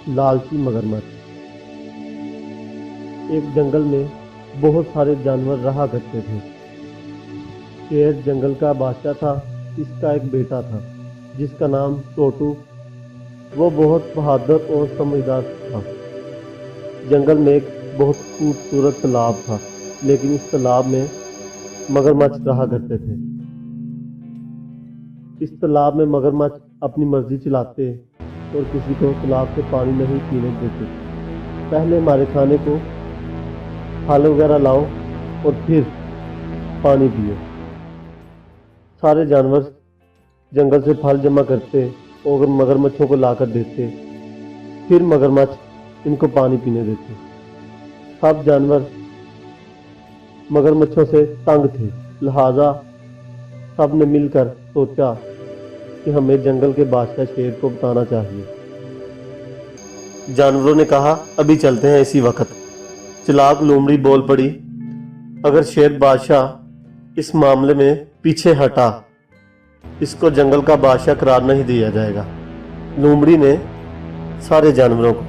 लालची मगरमच्छ। एक जंगल में बहुत सारे जानवर रहा करते थे। शेर जंगल का बादशाह था। इसका एक बेटा था जिसका नाम टोटू। वो बहुत बहादुर और समझदार था। जंगल में एक बहुत खूबसूरत तालाब था, लेकिन इस तालाब में मगरमच्छ रहा करते थे। इस तालाब में मगरमच्छ अपनी मर्जी चलाते और किसी को तालाब से पानी नहीं पीने देते। पहले हमारे खाने को फल वगैरह लाओ और फिर पानी पियो। सारे जानवर जंगल से फल जमा करते और मगरमच्छों को लाकर देते, फिर मगरमच्छ इनको पानी पीने देते। सब जानवर मगरमच्छों से तंग थे, लिहाजा सब ने मिलकर सोचा कि हमें जंगल के बादशाह शेर को बताना चाहिए। जानवरों ने कहा, अभी चलते हैं इसी वक्त। चालाक लोमड़ी बोल पड़ी, अगर शेर बादशाह इस मामले में पीछे हटा, इसको जंगल का बादशाह करार नहीं दिया जाएगा। लोमड़ी ने सारे जानवरों को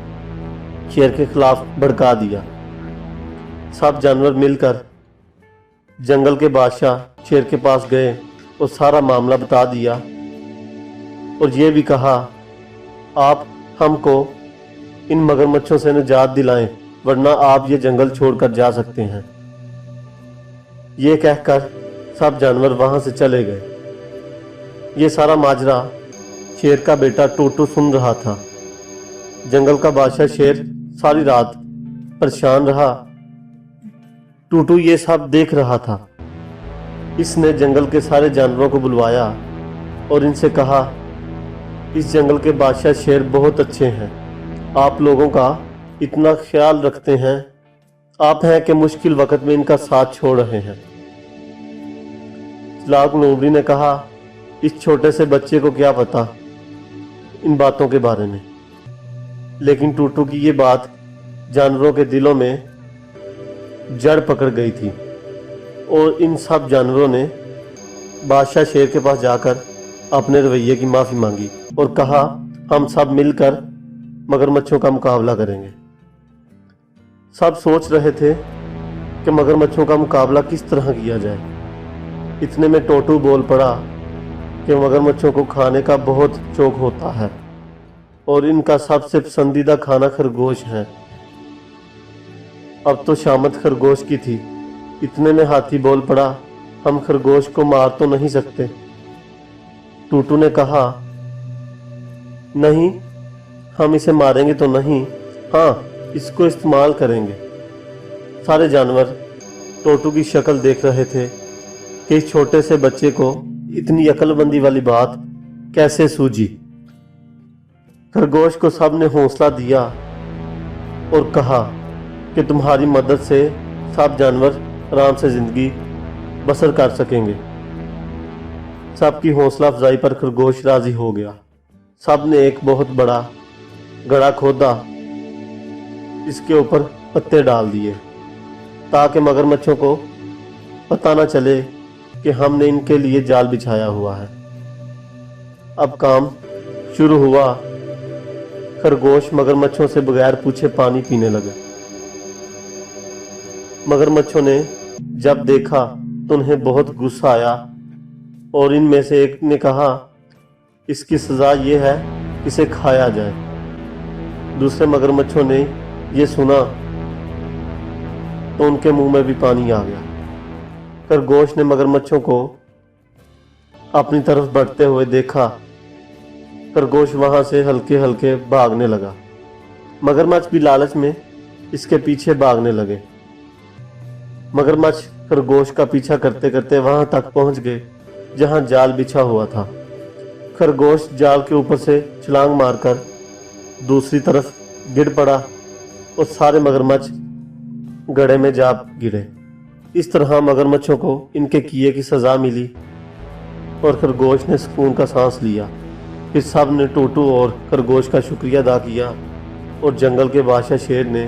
शेर के खिलाफ भड़का दिया। सब जानवर मिलकर जंगल के बादशाह शेर के पास गए और सारा मामला बता दिया और ये भी कहा, आप हमको इन मगरमच्छों से निजात दिलाएं, वरना आप ये जंगल छोड़कर जा सकते हैं। ये कहकर सब जानवर वहां से चले गए। ये सारा माजरा शेर का बेटा टोटू सुन रहा था। जंगल का बादशाह शेर सारी रात परेशान रहा। टोटू ये सब देख रहा था। इसने जंगल के सारे जानवरों को बुलवाया और इनसे कहा, इस जंगल के बादशाह शेर बहुत अच्छे हैं, आप लोगों का इतना ख्याल रखते हैं, आप हैं कि मुश्किल वक्त में इनका साथ छोड़ रहे हैं। चालाक लोमड़ी ने कहा, इस छोटे से बच्चे को क्या पता इन बातों के बारे में। लेकिन टोटू की ये बात जानवरों के दिलों में जड़ पकड़ गई थी और इन सब जानवरों ने बादशाह शेर के पास जाकर अपने रवैये की माफ़ी मांगी और कहा, हम सब मिलकर मगरमच्छों का मुकाबला करेंगे। सब सोच रहे थे कि मगरमच्छों का मुकाबला किस तरह किया जाए। इतने में टोटू बोल पड़ा कि मगरमच्छों को खाने का बहुत शौक होता है और इनका सबसे पसंदीदा खाना खरगोश है। अब तो शामत खरगोश की थी। इतने में हाथी बोल पड़ा, हम खरगोश को मार तो नहीं सकते। टोटू ने कहा, नहीं, हम इसे मारेंगे तो नहीं, हाँ, इसको इस्तेमाल करेंगे। सारे जानवर टोटू की शक्ल देख रहे थे कि इस छोटे से बच्चे को इतनी अक्लमंदी वाली बात कैसे सूझी। खरगोश को सब ने हौसला दिया और कहा कि तुम्हारी मदद से सब जानवर आराम से जिंदगी बसर कर सकेंगे। सबकी हौसला अफजाई पर खरगोश राजी हो गया। सब ने एक बहुत बड़ा गड्ढा खोदा, इसके ऊपर पत्ते डाल दिए ताकि मगरमच्छों को पता न चले कि हमने इनके लिए जाल बिछाया हुआ है। अब काम शुरू हुआ। खरगोश मगरमच्छों से बगैर पूछे पानी पीने लगे। मगरमच्छों ने जब देखा तो उन्हें बहुत गुस्सा आया और इनमें से एक ने कहा, इसकी सजा ये है कि इसे खाया जाए। दूसरे मगरमच्छों ने ये सुना तो उनके मुंह में भी पानी आ गया। खरगोश ने मगरमच्छों को अपनी तरफ बढ़ते हुए देखा। खरगोश वहां से हल्के हल्के भागने लगा। मगरमच्छ भी लालच में इसके पीछे भागने लगे। मगरमच्छ खरगोश का पीछा करते करते वहां तक पहुंच गए जहां जाल बिछा हुआ था। खरगोश जाल के ऊपर से छलांग मारकर दूसरी तरफ गिर पड़ा और सारे मगरमच्छ गड्ढे में जा गिरे। इस तरह मगरमच्छों को इनके किए की सजा मिली और खरगोश ने सुकून का सांस लिया। फिर सब ने टोटू और खरगोश का शुक्रिया अदा किया और जंगल के बादशाह शेर ने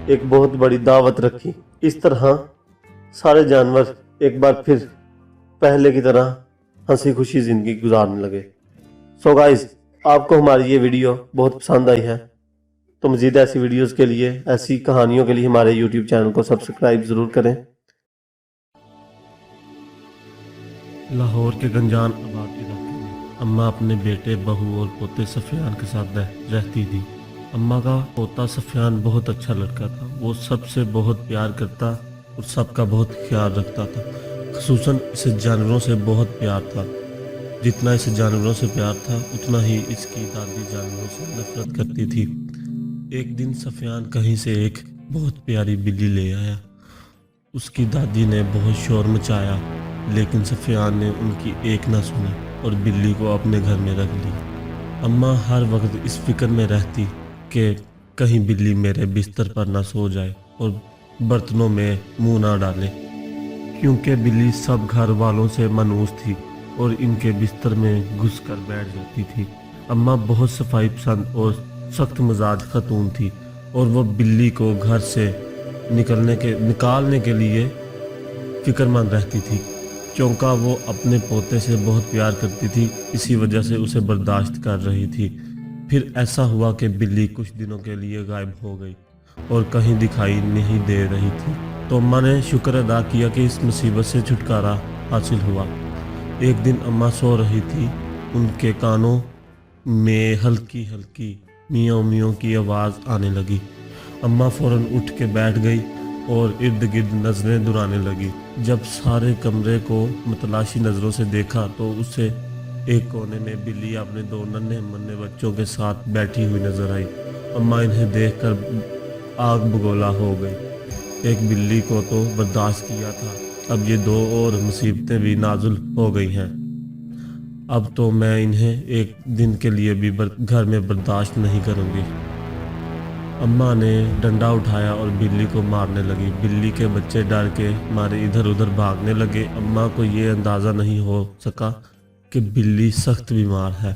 एक बहुत बड़ी दावत रखी। इस तरह सारे जानवर एक बार फिर पहले की तरह हंसी खुशी जिंदगी गुजारने लगे। सो गाइस, आपको हमारी ये वीडियो बहुत पसंद आई है تو مزید ایسی ویڈیوز کے لیے، ایسی کہانیوں کے لیے ہمارے یوٹیوب چینل کو سبسکرائب ضرور کریں۔ لاہور کے گنجان آباد علاقے میں اماں اپنے بیٹے، بہو اور پوتے سفیان کے ساتھ رہتی تھی۔ اماں کا پوتا سفیان بہت اچھا لڑکا تھا۔ وہ سب سے بہت پیار کرتا اور سب کا بہت خیال رکھتا تھا۔ خصوصاً اسے جانوروں سے بہت پیار تھا۔ جتنا اسے جانوروں سے پیار تھا اتنا ہی اس کی دادی جانوروں سے نفرت کرتی تھی۔ ایک دن سفیان کہیں سے ایک بہت پیاری بلی لے آیا۔ اس کی دادی نے بہت شور مچایا، لیکن سفیان نے ان کی ایک نہ سنی اور بلی کو اپنے گھر میں رکھ لی۔ اماں ہر وقت اس فکر میں رہتی کہ کہیں بلی میرے بستر پر نہ سو جائے اور برتنوں میں منہ نہ ڈالے، کیونکہ بلی سب گھر والوں سے منحوس تھی اور ان کے بستر میں گھس کر بیٹھ جاتی تھی۔ اماں بہت صفائی پسند اور سخت مزاج خاتون تھی اور وہ بلی کو گھر سے نکالنے کے لیے فکر مند رہتی تھی، کیونکہ وہ اپنے پوتے سے بہت پیار کرتی تھی، اسی وجہ سے اسے برداشت کر رہی تھی۔ پھر ایسا ہوا کہ بلی کچھ دنوں کے لیے غائب ہو گئی اور کہیں دکھائی نہیں دے رہی تھی، تو اماں نے شکر ادا کیا کہ اس مصیبت سے چھٹکارا حاصل ہوا۔ ایک دن اماں سو رہی تھی، ان کے کانوں میں ہلکی ہلکی میاؤں میاؤں کی آواز آنے لگی۔ اماں فوراً اٹھ کے بیٹھ گئی اور ارد گرد نظریں دوڑانے لگی۔ جب سارے کمرے کو متلاشی نظروں سے دیکھا تو اسے ایک کونے میں بلی اپنے دو ننھے منھے بچوں کے ساتھ بیٹھی ہوئی نظر آئی۔ اماں انہیں دیکھ کر آگ بگولا ہو گئی۔ ایک بلی کو تو برداشت کیا تھا، اب یہ دو اور مصیبتیں بھی نازل ہو گئی ہیں۔ اب تو میں انہیں ایک دن کے لیے بھی گھر میں برداشت نہیں کروں گی۔ اماں نے ڈنڈا اٹھایا اور بلی کو مارنے لگی۔ بلی کے بچے ڈر کے مارے ادھر ادھر بھاگنے لگے۔ اماں کو یہ اندازہ نہیں ہو سکا کہ بلی سخت بیمار ہے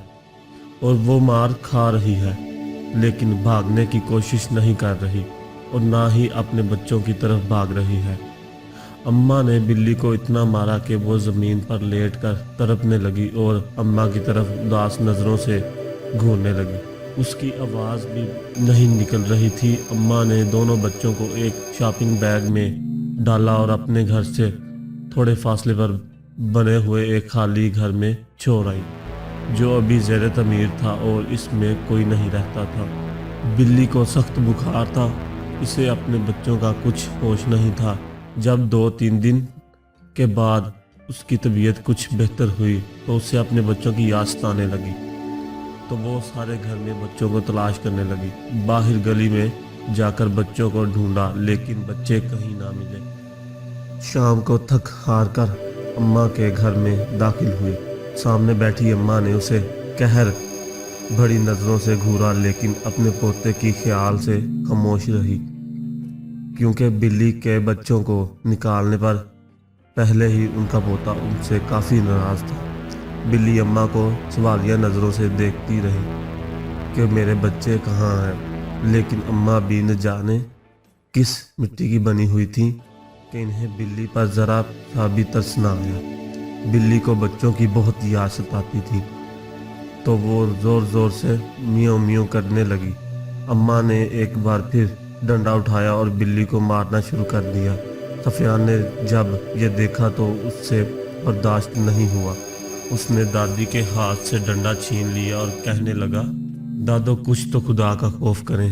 اور وہ مار کھا رہی ہے، لیکن بھاگنے کی کوشش نہیں کر رہی اور نہ ہی اپنے بچوں کی طرف بھاگ رہی ہے۔ اماں نے بلی کو اتنا مارا کہ وہ زمین پر لیٹ کر تڑپنے لگی اور اماں کی طرف اداس نظروں سے گھورنے لگی۔ اس کی آواز بھی نہیں نکل رہی تھی۔ اماں نے دونوں بچوں کو ایک شاپنگ بیگ میں ڈالا اور اپنے گھر سے تھوڑے فاصلے پر بنے ہوئے ایک خالی گھر میں چھوڑ آئی، جو ابھی زیر تعمیر تھا اور اس میں کوئی نہیں رہتا تھا۔ بلی کو سخت بخار تھا، اسے اپنے بچوں کا کچھ ہوش نہیں تھا۔ جب 2-3 دن کے بعد اس کی طبیعت کچھ بہتر ہوئی تو اسے اپنے بچوں کی یاد ستانے لگی، تو وہ سارے گھر میں بچوں کو تلاش کرنے لگی۔ باہر گلی میں جا کر بچوں کو ڈھونڈا، لیکن بچے کہیں نہ ملے۔ شام کو تھک ہار کر اماں کے گھر میں داخل ہوئی۔ سامنے بیٹھی اماں نے اسے قہر بھری نظروں سے گھورا، لیکن اپنے پوتے کی خیال سے خاموش رہی، کیونکہ بلی کے بچوں کو نکالنے پر پہلے ہی ان کا پوتا ان سے کافی ناراض تھا۔ بلی اماں کو سوالیہ نظروں سے دیکھتی رہی کہ میرے بچے کہاں ہیں، لیکن اماں بھی نہ جانے کس مٹی کی بنی ہوئی تھی کہ انہیں بلی پر ذرا سا بھی ترس نہ آیا۔ بلی کو بچوں کی بہت یاد ستاتی تھی، تو وہ زور زور سے میوں میوں کرنے لگی۔ اماں نے ایک بار پھر ڈنڈا اٹھایا اور بلی کو مارنا شروع کر دیا۔ سفیان نے جب یہ دیکھا تو اس سے برداشت نہیں ہوا۔ اس نے دادی کے ہاتھ سے ڈنڈا چھین لیا اور کہنے لگا، دادو کچھ تو خدا کا خوف کریں،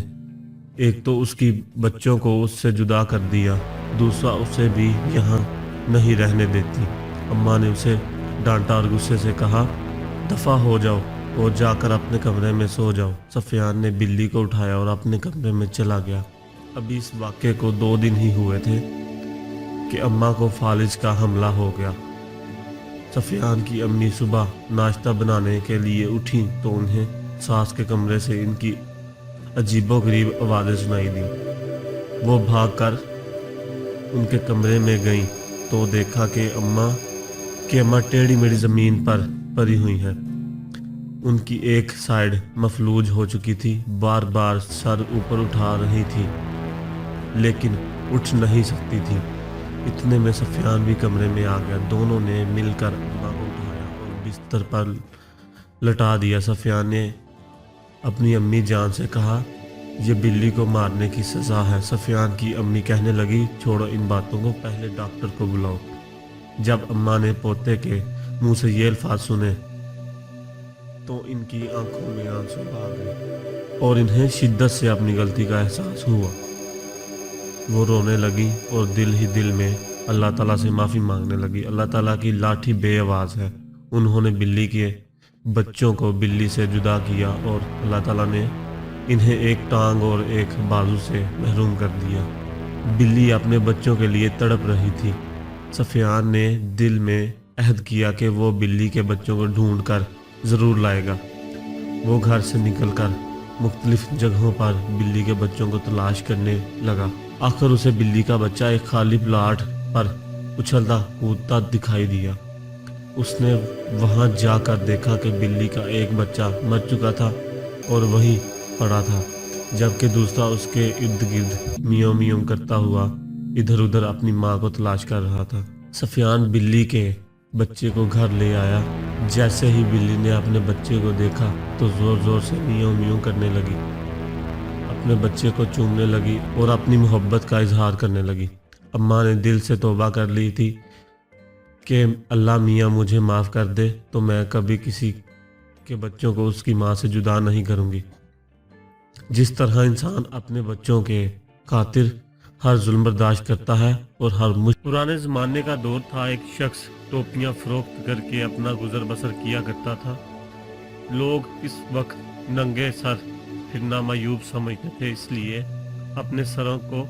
ایک تو اس کی بچوں کو اس سے جدا کر دیا، دوسرا اسے بھی یہاں نہیں رہنے دیتی۔ اماں نے اسے ڈانٹا اور غصے سے کہا، دفع ہو جاؤ اور جا کر اپنے کمرے میں سو جاؤ۔ سفیان نے بلی کو اٹھایا اور اپنے کمرے میں چلا گیا۔ ابھی اس واقعے کو 2 دن ہی ہوئے تھے کہ اماں کو فالج کا حملہ ہو گیا۔ سفیان کی امی صبح ناشتہ بنانے کے لیے اٹھیں تو انہیں ساس کے کمرے سے ان کی عجیب و غریب آوازیں سنائی دیں۔ وہ بھاگ کر ان کے کمرے میں گئیں تو دیکھا کہ اماں ٹیڑھی میڑھی زمین پر پڑی ہوئی ہیں۔ ان کی ایک سائیڈ مفلوج ہو چکی تھی، بار بار سر اوپر اٹھا رہی تھی لیکن اٹھ نہیں سکتی تھی۔ اتنے میں سفیان بھی کمرے میں آ گیا۔ دونوں نے مل کر اماں کو اٹھایا اور بستر پر لٹا دیا۔ سفیان نے اپنی امی جان سے کہا، یہ بلی کو مارنے کی سزا ہے۔ سفیان کی امی کہنے لگی چھوڑو ان باتوں کو، پہلے ڈاکٹر کو بلاؤ۔ جب اماں نے پوتے کے منہ سے یہ الفاظ سنے تو ان کی آنکھوں میں آنسو آ گئے اور انہیں شدت سے اپنی غلطی کا احساس ہوا۔ وہ رونے لگی اور دل ہی دل میں اللہ تعالیٰ سے معافی مانگنے لگی۔ اللہ تعالیٰ کی لاٹھی بے آواز ہے، انہوں نے بلی کے بچوں کو بلی سے جدا کیا اور اللہ تعالیٰ نے انہیں ایک ٹانگ اور ایک بازو سے محروم کر دیا۔ بلی اپنے بچوں کے لیے تڑپ رہی تھی۔ سفیان نے دل میں عہد کیا کہ وہ بلی کے بچوں کو ڈھونڈ کر ضرور لائے گا۔ وہ گھر سے نکل کر مختلف جگہوں پر بلی کے بچوں کو تلاش کرنے لگا۔ آخر اسے بلی کا بچہ ایک خالی پلاٹ پر اچھلتا کودتا دکھائی دیا۔ اس نے وہاں جا کر دیکھا کہ بلی کا ایک بچہ مر چکا تھا اور وہیں پڑا تھا، جبکہ دوسرا اس کے ارد گرد میوں میوں کرتا ہوا ادھر ادھر اپنی ماں کو تلاش کر رہا تھا۔ سفیان بلی کے بچے کو گھر لے آیا۔ جیسے ہی بلی نے اپنے بچے کو دیکھا تو زور زور سے میوں میوں کرنے لگی، اپنے بچے کو چومنے لگی اور اپنی محبت کا اظہار کرنے لگی۔ اماں نے دل سے توبہ کر لی تھی کہ اللہ میاں مجھے معاف کر دے تو میں کبھی کسی کے بچوں کو اس کی ماں سے جدا نہیں کروں گی۔ جس طرح انسان اپنے بچوں کے خاطر ہر ظلم برداشت کرتا ہے اور پرانے زمانے کا دور تھا، ایک شخص ٹوپیاں فروخت کر کے اپنا گزر بسر کیا کرتا تھا۔ لوگ اس وقت ننگے سر پھرنا معیوب سمجھتے تھے، اس لیے اپنے سروں کو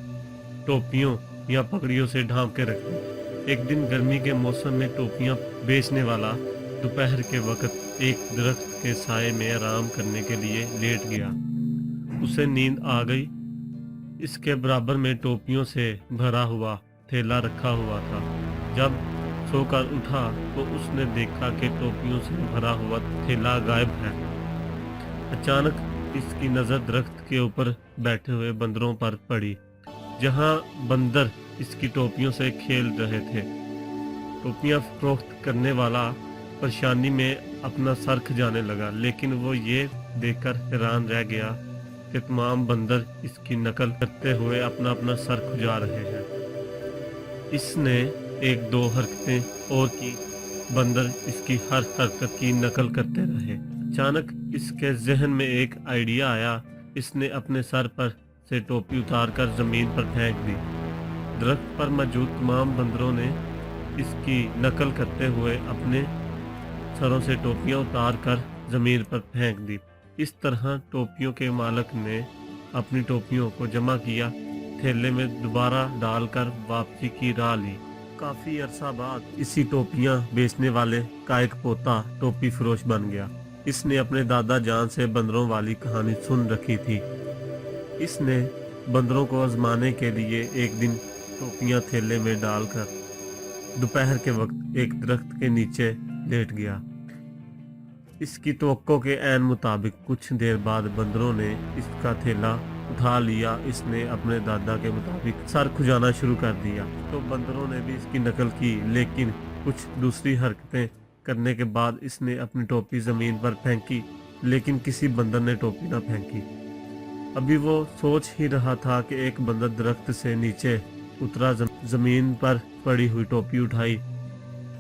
ٹوپیوں یا پگڑیوں سے ڈھانپ کے رکھتے تھے۔ ایک دن گرمی کے موسم میں ٹوپیاں بیچنے والا دوپہر کے وقت ایک درخت کے سائے میں آرام کرنے کے لیے لیٹ گیا۔ اسے نیند آ گئی۔ اس کے برابر میں ٹوپیوں سے بھرا ہوا تھیلا رکھا ہوا تھا۔ جب سو کر اٹھا تو اس نے دیکھا کہ ٹوپیوں سے بھرا ہوا تھیلا غائب ہے۔ اچانک اس کی نظر درخت کے اوپر بیٹھے ہوئے بندروں پر پڑی، جہاں بندر اس کی ٹوپیوں سے کھیل رہے تھے۔ ٹوپیاں فروخت کرنے والا پریشانی میں اپنا سر کھجانے لگا، لیکن وہ یہ دیکھ کر حیران رہ گیا کہ تمام بندر اس کی نقل کرتے ہوئے اپنا اپنا سر کھجا رہے ہیں۔ اس نے ایک دو حرکتیں اور کی، بندر اس کی ہر حرکت کی نقل کرتے رہے۔ اچانک اس کے ذہن میں ایک آئیڈیا آیا۔ اس نے اپنے سر پر سے ٹوپی اتار کر زمین پر پھینک دی۔ درخت پر موجود تمام بندروں نے اس کی نقل کرتے ہوئے اپنے سروں سے ٹوپیاں اتار کر زمین پر پھینک دی۔ اس طرح ٹوپیوں کے مالک نے اپنی ٹوپیوں کو جمع کیا، تھیلے میں دوبارہ ڈال کر واپسی کی راہ لی۔ کافی عرصہ بعد اسی ٹوپیاں بیچنے والے کا ایک پوتا ٹوپی فروش بن گیا۔ اس نے اپنے دادا جان سے بندروں والی کہانی سن رکھی تھی۔ اس نے بندروں کو آزمانے کے لیے ایک دن ٹوپیاں تھیلے میں ڈال کر دوپہر کے وقت ایک درخت کے نیچے لیٹ گیا۔ اس کی توقع کے عین مطابق کچھ دیر بعد بندروں نے اس کا تھیلا اٹھا لیا۔ اس نے اپنے دادا کے مطابق سر کھجانا شروع کر دیا تو بندروں نے بھی اس کی نقل کی، لیکن کچھ دوسری حرکتیں کرنے کے بعد اس نے اپنی ٹوپی زمین پر پھینکی، لیکن کسی بندر نے ٹوپی نہ پھینکی۔ ابھی وہ سوچ ہی رہا تھا کہ ایک بندر درخت سے نیچے اترا، زمین پر پڑی ہوئی ٹوپی اٹھائی،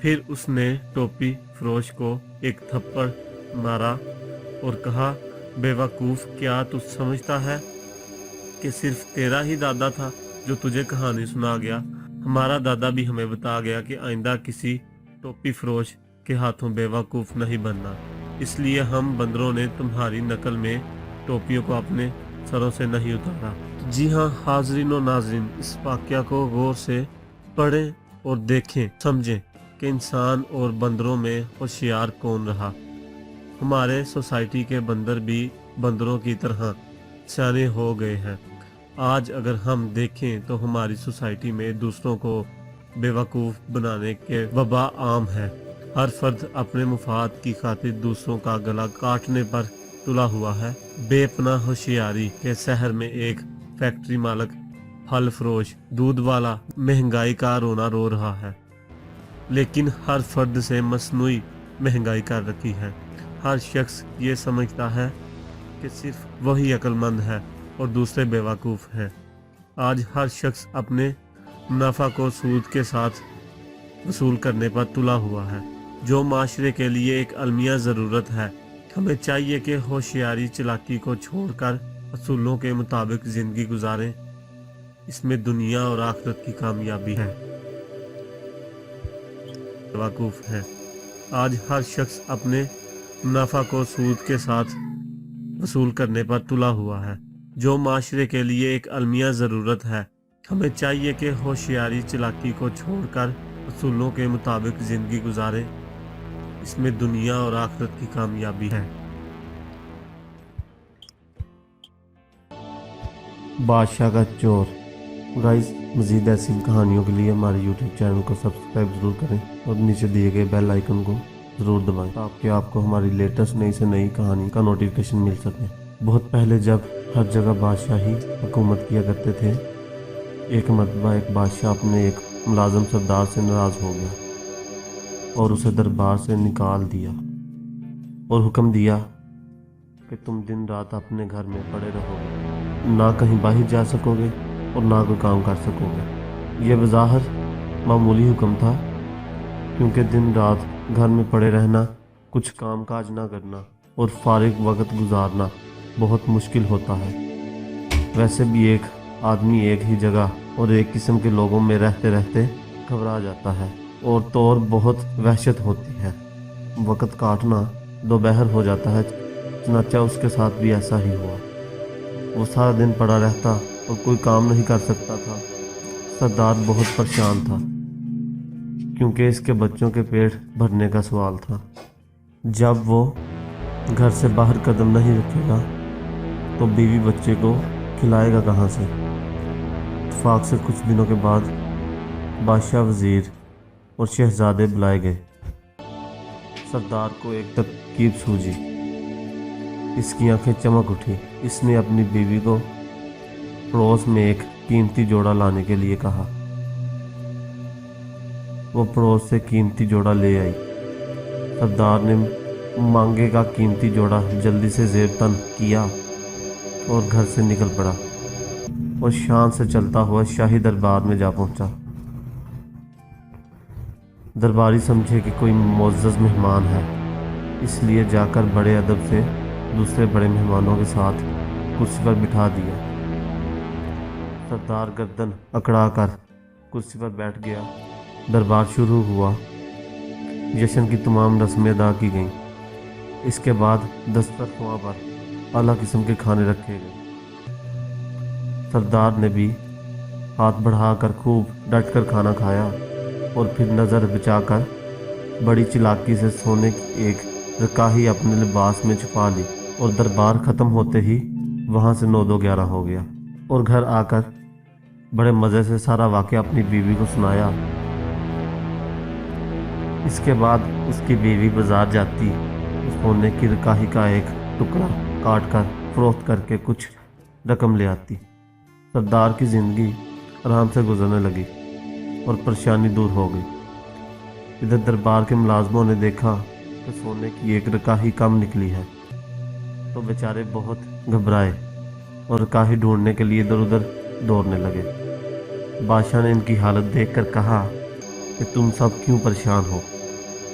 پھر اس نے ٹوپی فروش کو ایک تھپڑ مارا اور کہا، بے وقوف، کیا تو سمجھتا ہے کہ صرف تیرا ہی دادا تھا جو تجھے کہانی سنا گیا؟ ہمارا دادا بھی ہمیں بتا گیا کہ آئندہ کسی ٹوپی فروش کے ہاتھوں بے وقوف نہیں بننا، اس لیے ہم بندروں نے تمہاری نقل میں ٹوپیوں کو اپنے سروں سے نہیں اتارا۔ جی ہاں حاضرین و ناظرین، اس واقعہ کو غور سے پڑھیں اور دیکھیں، سمجھیں کہ انسان اور بندروں میں ہوشیار کون رہا۔ ہمارے سوسائٹی کے بندر بھی بندروں کی طرح سیانے ہو گئے ہیں۔ آج اگر ہم دیکھیں تو ہماری سوسائٹی میں دوسروں کو بے وقوف بنانے کے وبا عام ہے۔ ہر فرد اپنے مفاد کی خاطر دوسروں کا گلا کاٹنے پر تلا ہوا ہے۔ بے پناہ ہوشیاری کے شہر میں ایک فیکٹری مالک، پھل فروش، دودھ والا مہنگائی کا رونا رو رہا ہے، لیکن ہر فرد سے مصنوعی مہنگائی کر رکھی ہے۔ ہر شخص یہ سمجھتا ہے کہ صرف وہی عقل مند ہے اور دوسرے بیوقوف ہیں۔ آج ہر شخص اپنے منافع کو سود کے ساتھ وصول کرنے پر تلا ہوا ہے، جو معاشرے کے لیے ایک المیہ ضرورت ہے۔ ہمیں چاہیے کہ ہوشیاری چالاکی کو چھوڑ کر اصولوں کے مطابق زندگی گزاریں، اس میں دنیا اور آخرت کی کامیابی ہے۔ بیوقوف ہیں۔ آج ہر شخص اپنے منافع کو سود کے ساتھ وصول کرنے پر تلا ہوا ہے، جو معاشرے کے لیے ایک المیہ ضرورت ہے۔ ہمیں چاہیے کہ ہوشیاری چالاکی کو چھوڑ کر اصولوں کے مطابق زندگی گزاریں، اس میں دنیا اور آخرت کی کامیابی ہے۔ بادشاہ کا چور۔ گائز، مزید ایسی کہانیوں کے لیے ہمارے یوٹیوب چینل کو سبسکرائب ضرور کریں اور نیچے دیے گئے بیل آئیکن کو ضرور دبائیں تاکہ آپ کو ہماری لیٹسٹ نئی سے نئی کہانی کا نوٹیفیکیشن مل سکے۔ بہت پہلے جب ہر جگہ بادشاہی حکومت کیا کرتے تھے، ایک مرتبہ ایک بادشاہ اپنے ایک ملازم سردار سے ناراض ہو گیا اور اسے دربار سے نکال دیا اور حکم دیا کہ تم دن رات اپنے گھر میں پڑے رہو گے، نہ کہیں باہر جا سکو گے اور نہ کوئی کام کر سکو گے۔ یہ بظاہر معمولی حکم تھا، کیونکہ دن رات گھر میں پڑے رہنا، کچھ کام کاج نہ کرنا اور فارغ وقت گزارنا بہت مشکل ہوتا ہے۔ ویسے بھی ایک آدمی ایک ہی جگہ اور ایک قسم کے لوگوں میں رہتے رہتے گھبرا جاتا ہے اور طور بہت وحشت ہوتی ہے۔ وقت کاٹنا دوپہر ہو جاتا ہے، چنانچہ اس کے ساتھ بھی ایسا ہی ہوا۔ وہ سارا دن پڑا رہتا اور کوئی کام نہیں کر سکتا تھا۔ سردار بہت پریشان تھا، کیونکہ اس کے بچوں کے پیٹ بھرنے کا سوال تھا۔ جب وہ گھر سے باہر قدم نہیں رکھے گا تو بیوی بچے کو کھلائے گا کہاں سے؟ اتفاق سے کچھ دنوں کے بعد بادشاہ، وزیر اور شہزادے بلائے گئے۔ سردار کو ایک ترکیب سوجھی، اس کی آنکھیں چمک اٹھی۔ اس نے اپنی بیوی کو پڑوس میں ایک قیمتی جوڑا لانے کے لیے کہا۔ وہ پڑوس سے قیمتی جوڑا لے آئی۔ سردار نے مانگے کا قیمتی جوڑا جلدی سے زیر تن کیا اور گھر سے نکل پڑا اور شان سے چلتا ہوا شاہی دربار میں جا پہنچا۔ درباری سمجھے کہ کوئی معزز مہمان ہے، اس لیے جا کر بڑے ادب سے دوسرے بڑے مہمانوں کے ساتھ کرسی پر بٹھا دیا۔ سردار گردن اکڑا کر کرسی پر بیٹھ گیا۔ دربار شروع ہوا۔ جشن کی تمام رسمیں ادا کی گئیں۔ اس کے بعد دسترخواں پر اعلیٰ قسم کے کھانے رکھے گئے۔ سردار نے بھی ہاتھ بڑھا کر خوب ڈٹ کر کھانا کھایا اور پھر نظر بچا کر بڑی چالاکی سے سونے کی ایک رکاہی اپنے لباس میں چھپا لی اور دربار ختم ہوتے ہی وہاں سے 9-11 ہو گیا اور گھر آ کر بڑے مزے سے سارا واقعہ اپنی بیوی کو سنایا۔ اس کے بعد اس کی بیوی بازار جاتی، سونے کی رکاہی کا ایک ٹکڑا کاٹ کر فروخت کر کے کچھ رقم لے آتی۔ سردار کی زندگی آرام سے گزرنے لگی اور پریشانی دور ہو گئی۔ ادھر دربار کے ملازموں نے دیکھا کہ سونے کی ایک رکاہی کم نکلی ہے تو بیچارے بہت گھبرائے اور رکاہی ڈھونڈنے کے لیے ادھر ادھر دوڑنے لگے۔ بادشاہ نے ان کی حالت دیکھ کر کہا کہ تم سب کیوں پریشان ہو؟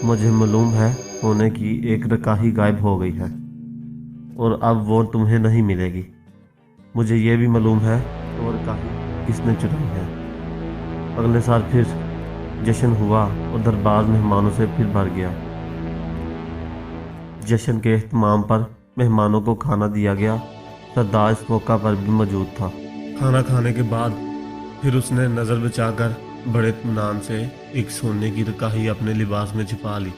مجھے معلوم ہے سونے کی ایک رکاہی غائب ہو گئی ہے اور اب وہ تمہیں نہیں ملے گی۔ مجھے یہ بھی معلوم ہے کہ وہ رکاہی کس نے چرائی ہے۔ اگلے سال پھر جشن ہوا اور دربار مہمانوں سے پھر بھر گیا۔ جشن کے اہتمام پر مہمانوں کو کھانا دیا گیا۔ سردار اس موقع پر بھی موجود تھا۔ کھانا کھانے کے بعد پھر اس نے نظر بچا کر بڑے اطمینان سے ایک سونے کی رکاہی اپنے لباس میں چھپا لی۔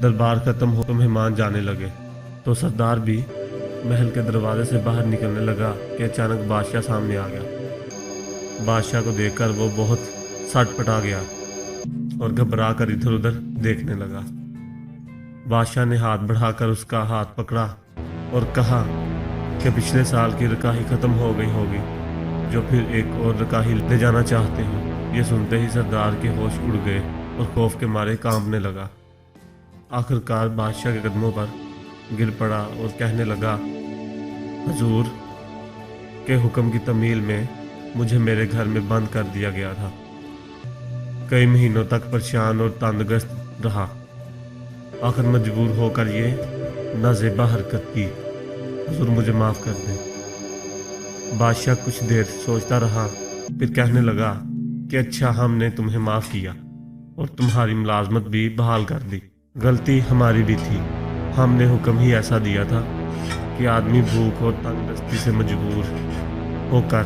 دربار ختم ہو تو مہمان جانے لگے تو سردار بھی محل کے دروازے سے باہر نکلنے لگا کہ اچانک بادشاہ سامنے آ گیا۔ بادشاہ کو دیکھ کر وہ بہت سٹ پٹا گیا اور گھبرا کر ادھر ادھر دیکھنے لگا۔ بادشاہ نے ہاتھ بڑھا کر اس کا ہاتھ پکڑا اور کہا کہ پچھلے سال کی رکاہی ختم ہو گئی ہوگی، جو پھر ایک اور رکاہی لے جانا چاہتے ہیں۔ یہ سنتے ہی سردار کے ہوش اڑ گئے اور خوف کے مارے کانپنے لگا۔ آخرکار بادشاہ کے قدموں پر گر پڑا اور کہنے لگا، حضور، के हुक्म की तमील में मुझे मेरे घर में बंद कर दिया गया था। कई महीनों तक परेशान और तंदुरुस्त रहा। आखिर मजबूर होकर ये नाजेबा हरकत की। हुजूर मुझे माफ़ कर दें। बादशाह कुछ देर सोचता रहा, फिर कहने लगा कि अच्छा, हमने तुम्हें माफ़ किया और तुम्हारी मुलाजमत भी बहाल कर दी। गलती हमारी भी थी। हमने हुक्म ही ऐसा दिया था कि आदमी भूख और तंगदस्ती से मजबूर होकर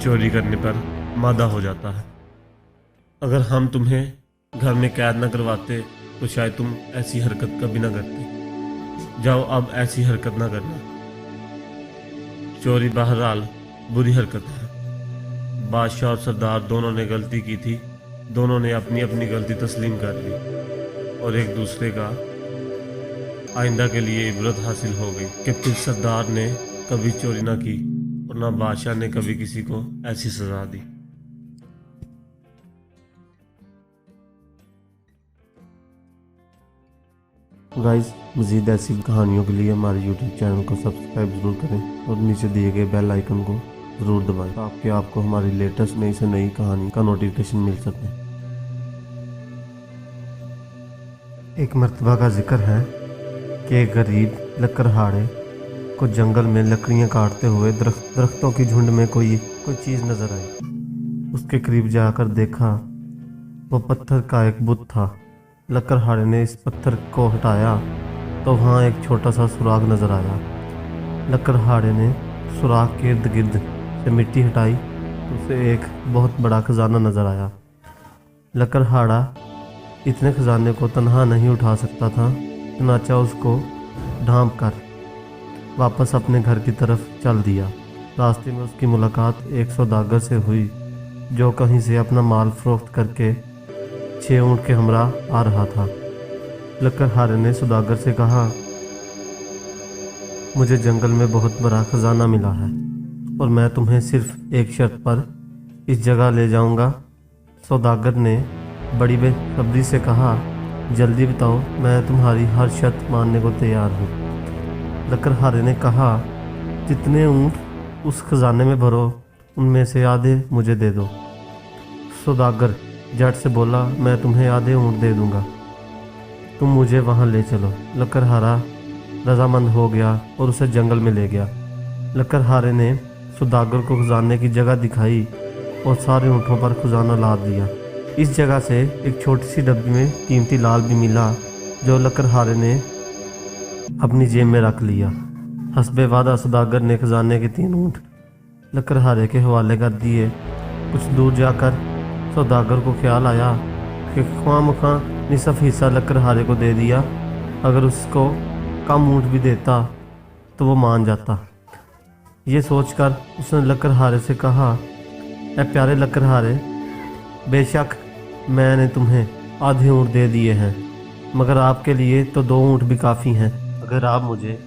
चोरी करने पर मादा हो जाता है। अगर हम तुम्हें घर में कैद न करवाते तो शायद तुम ऐसी हरकत कभी ना करते। जाओ, अब ऐसी हरकत ना करना। चोरी बहरहाल बुरी हरकत है। बादशाह और सरदार दोनों ने गलती की थी। दोनों ने अपनी अपनी गलती तस्लीम कर ली और एक दूसरे का आइंदा के लिए इबरत हासिल हो गई कि फिर सरदार ने कभी चोरी ना की और ना बादशाह ने कभी किसी को ऐसी सजा दी। गाइस, मज़ीद ऐसी कहानियों के लिए हमारे यूट्यूब चैनल को सब्सक्राइब ज़रूर करें और नीचे दिए गए बेल आइकन को ज़रूर दबाएं ताकि आपको हमारी लेटेस्ट नई से नई कहानी का नोटिफिकेशन मिल सके। एक मर्तबा का जिक्र है कि एक गरीब लकड़हारे को जंगल में लकड़ियां काटते हुए दरख्तों की झुंड में कोई चीज़ नज़र आई। उसके करीब जाकर देखा, वो पत्थर का एक बुत था। लकड़हारे ने इस पत्थर को हटाया तो वहाँ एक छोटा सा सुराग नज़र आया। लकड़हारे ने सुराग के इर्द गिर्द से मिट्टी हटाई तो उसे एक बहुत बड़ा खजाना नज़र आया। लकड़हारा इतने खजाने को तन्हा नहीं उठा सकता था, चुनाचा उसको ढांप कर वापस अपने घर की तरफ चल दिया। रास्ते में उसकी मुलाकात एक सौदागर से हुई जो कहीं से अपना माल फरोख्त करके 6 ऊँट के हमरा आ रहा था। लकड़हारे ने सौदागर से कहा, मुझे जंगल में बहुत बड़ा खजाना मिला है और मैं तुम्हें सिर्फ एक शर्त पर इस जगह ले जाऊंगा। सौदागर ने बड़ी बेसब्री से कहा, जल्दी बताओ, मैं तुम्हारी हर शर्त मानने को तैयार हूँ। लकड़हारे ने कहा, जितने ऊँट उस खजाने में भरो उनमें से आधे मुझे दे दो। सौदागर झट से बोला, मैं तुम्हें आधे ऊँट दे दूंगा, तुम मुझे वहाँ ले चलो। लकड़हारा रजामंद हो गया और उसे जंगल में ले गया। लकड़हारे ने सौदागर को खजाने की जगह दिखाई और सारे ऊँटों पर खजाना लाद दिया। इस जगह से एक छोटी सी डब्बी में कीमती लाल भी मिला जो लकड़हारे ने अपनी जेब में रख लिया। हस्बे वादा सौदागर ने खजाने के 3 ऊँट लकड़हारे के हवाले कर दिए। कुछ दूर जाकर सौदागर को ख्याल आया कि ख्वामख्वाह निसफ हिस्सा लकड़हारे को दे दिया। अगर उसको कम ऊँट भी देता तो वो मान जाता। ये सोचकर उसने लकड़हारे से कहा, ऐ प्यारे लकड़हारे, बेशक मैंने तुम्हें आधे ऊँट दे दिए हैं, मगर आपके लिए तो 2 ऊँट भी काफ़ी हैं। अगर आप मुझे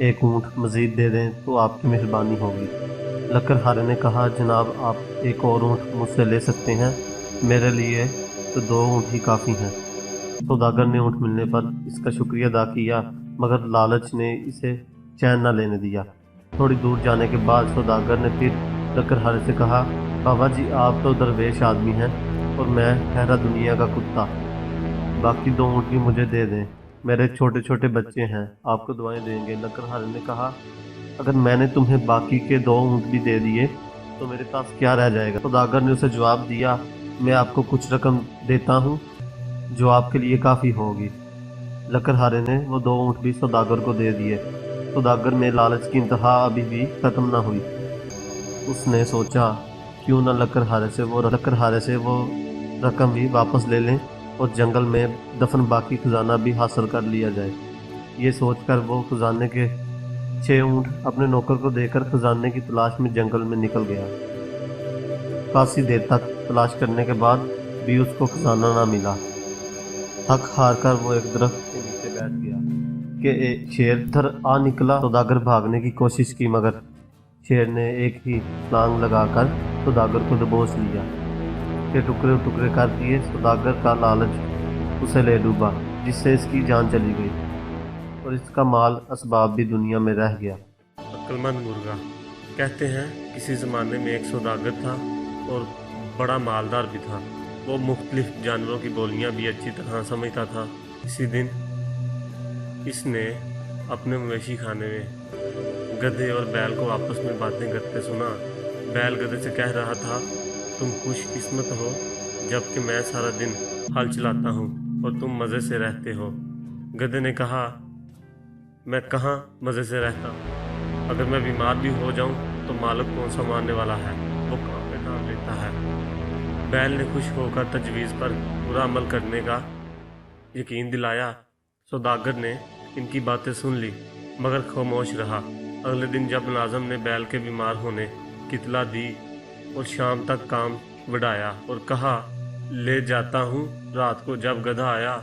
1 ऊँट मज़ीद दे दें तो आपकी मेहरबानी होगी। लकड़हारे ने कहा, जनाब, आप 1 और ऊँट मुझसे ले सकते हैं, मेरे लिए तो 2 ऊँट ही काफ़ी हैं। सौदागर ने ऊँट मिलने पर इसका शुक्रिया अदा किया, मगर लालच ने इसे चैन न लेने दिया। थोड़ी दूर जाने के बाद सौदागर ने फिर लकड़हारे से कहा, बाबा जी, आप तो दरवेश आदमी हैं और मैं ठहरा दुनिया का कुत्ता, बाकी 2 ऊँट भी मुझे दे दें, मेरे छोटे छोटे बच्चे हैं, आपको दुआएं देंगे। लकड़हारे ने कहा, अगर मैंने तुम्हें बाकी के 2 ऊँट भी दे दिए तो मेरे पास क्या रह जाएगा। सौदागर ने उसे जवाब दिया, मैं आपको कुछ रकम देता हूँ जो आपके लिए काफ़ी होगी। लकड़हारे ने वो 2 ऊँट भी सौदागर को दे दिए। सौदागर में लालच की इंतहा अभी भी ख़त्म ना हुई। उसने सोचा, क्यों ना लकड़हारे से वो रकम भी वापस ले लें और जंगल में दफन बाकी खजाना भी हासिल कर लिया जाए। ये सोचकर वो खजाने के 6 ऊँट अपने नौकर को देकर खजाने की तलाश में जंगल में निकल गया। काफ़ी देर तक तलाश करने के बाद भी उसको खजाना ना मिला। थक हार कर वो एक दरख्त के नीचे बैठ गया कि एक शेर इधर आ निकला। सौदागर भागने की कोशिश की, मगर शेर ने एक ही छलांग लगाकर सौदागर को दबोच लिया। के टुकड़े टुकड़े कर दिए। सौदागर का लालच उसे ले डूबा, जिससे इसकी जान चली गई और इसका माल असबाब भी दुनिया में रह गया। अक्लमंद मुर्गा। कहते हैं किसी ज़माने में एक सौदागर था और बड़ा मालदार भी था। वो मुख्तलिफ जानवरों की बोलियां भी अच्छी तरह समझता था। इसी दिन इसने अपने मवेशी खाने में गधे और बैल को आपस में बातें करते सुना। बैल गधे से कह रहा था, तुम खुशकिस्मत हो जबकि मैं सारा दिन हल चलाता हूँ और तुम मज़े से रहते हो। गधे ने कहा, मैं कहाँ मज़े से रहता हूँ, अगर मैं बीमार भी हो जाऊँ तो मालिक कौन सा मारने वाला है, वो काम पे काम लेता है। बैल ने खुश होकर तजवीज़ पर पूरा अमल करने का यकीन दिलाया। सौदागर ने इनकी बातें सुन ली मगर खामोश रहा। अगले दिन जब नाज़म ने बैल के बीमार होने की इत्तला दी और शाम तक काम बढ़ाया और कहा, ले जाता हूँ, रात को जब गधा आया